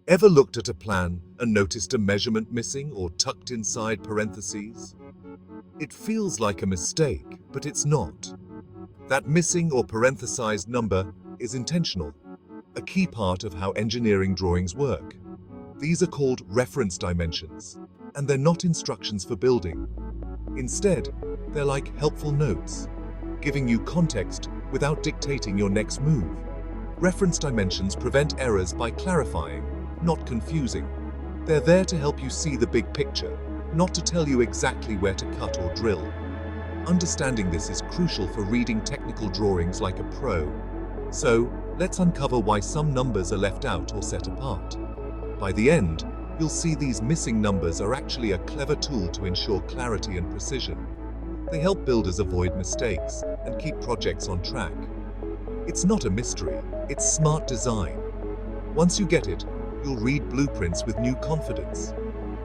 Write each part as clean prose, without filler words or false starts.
Ever looked at a plan and noticed a measurement missing or tucked inside parentheses? It feels like a mistake, but it's not. That missing or parenthesized number is intentional, a key part of how engineering drawings work. These are called reference dimensions, and they're not instructions for building. Instead, they're like helpful notes, giving you context without dictating your next move. Reference dimensions prevent errors by clarifying, not confusing. They're there to help you see the big picture, not to tell you exactly where to cut or drill. Understanding this is crucial for reading technical drawings like a pro. So, let's uncover why some numbers are left out or set apart. By the end, you'll see these missing numbers are actually a clever tool to ensure clarity and precision. They help builders avoid mistakes and keep projects on track. It's not a mystery, it's smart design. Once you get it, you'll read blueprints with new confidence.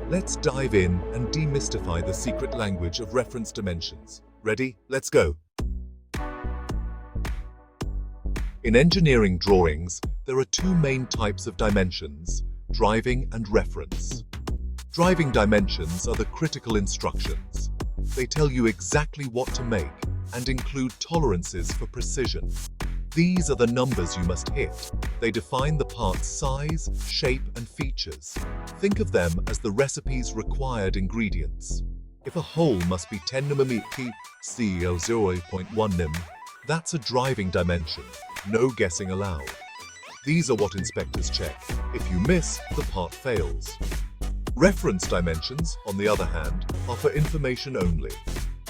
Let's dive in and demystify the secret language of reference dimensions. Ready? Let's go. In engineering drawings, there are two main types of dimensions: driving and reference. Driving dimensions are the critical instructions. They tell you exactly what to make and include tolerances for precision. These are the numbers you must hit. They define the part's size, shape, and features. Think of them as the recipe's required ingredients. If a hole must be 10 mm CO 0.1 nim, that's a driving dimension. No guessing allowed. These are what inspectors check. If you miss, the part fails. Reference dimensions, on the other hand, are for information only.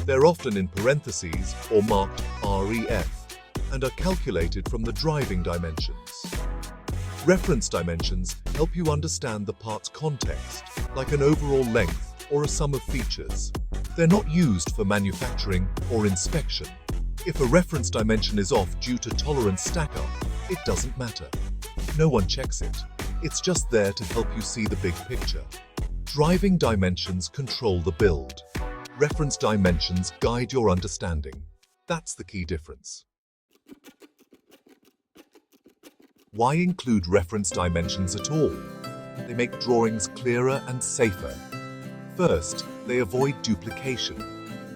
They're often in parentheses or marked REF, and are calculated from the driving dimensions. Reference dimensions help you understand the part's context, like an overall length or a sum of features. They're not used for manufacturing or inspection. If a reference dimension is off due to tolerance stack-up, it doesn't matter. No one checks it. It's just there to help you see the big picture. Driving dimensions control the build. Reference dimensions guide your understanding. That's the key difference. Why include reference dimensions at all? They make drawings clearer and safer. First, they avoid duplication.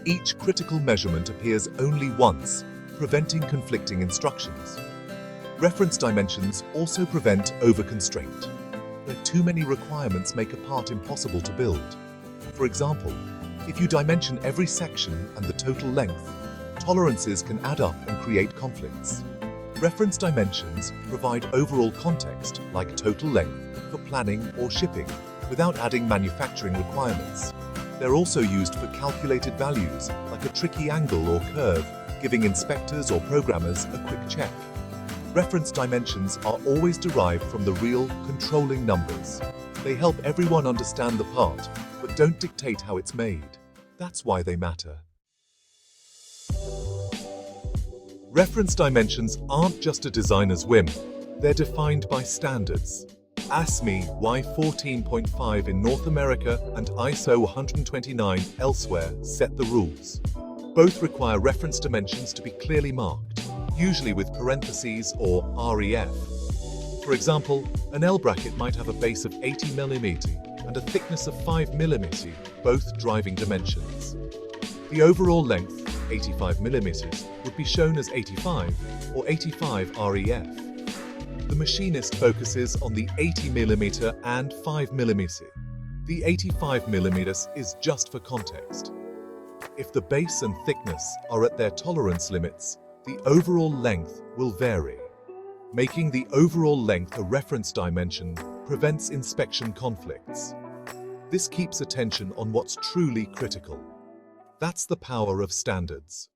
Each critical measurement appears only once, preventing conflicting instructions. Reference dimensions also prevent over-constraint, where too many requirements make a part impossible to build. For example, if you dimension every section and the total length, tolerances can add up and create conflicts. Reference dimensions provide overall context, like total length, for planning or shipping, without adding manufacturing requirements. They're also used for calculated values, like a tricky angle or curve, giving inspectors or programmers a quick check. Reference dimensions are always derived from the real, controlling numbers. They help everyone understand the part, but don't dictate how it's made. That's why they matter. Reference dimensions aren't just a designer's whim. They're defined by standards. ASME Y14.5 in North America and ISO 129 elsewhere set the rules. Both require reference dimensions to be clearly marked, usually with parentheses or REF. For example, an L bracket might have a base of 80 mm and a thickness of 5 mm, both driving dimensions. The overall length, 85 mm, would be shown as 85 or 85 REF. The machinist focuses on the 80 mm and 5 mm. The 85 mm is just for context. If the base and thickness are at their tolerance limits, the overall length will vary. Making the overall length a reference dimension prevents inspection conflicts. This keeps attention on what's truly critical. That's the power of standards.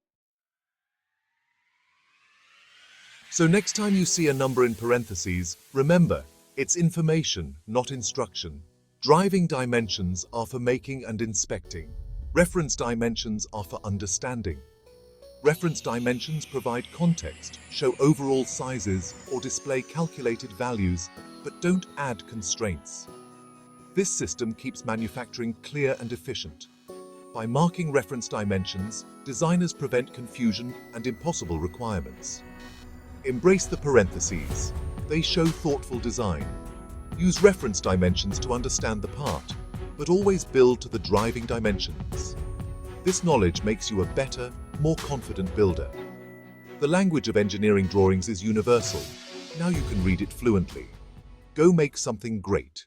So next time you see a number in parentheses, remember, it's information, not instruction. Driving dimensions are for making and inspecting. Reference dimensions are for understanding. Reference dimensions provide context, show overall sizes, or display calculated values, but don't add constraints. This system keeps manufacturing clear and efficient. By marking reference dimensions, designers prevent confusion and impossible requirements. Embrace the parentheses. They show thoughtful design. Use reference dimensions to understand the part, but always build to the driving dimensions. This knowledge makes you a better, more confident builder. The language of engineering drawings is universal. Now you can read it fluently. Go make something great.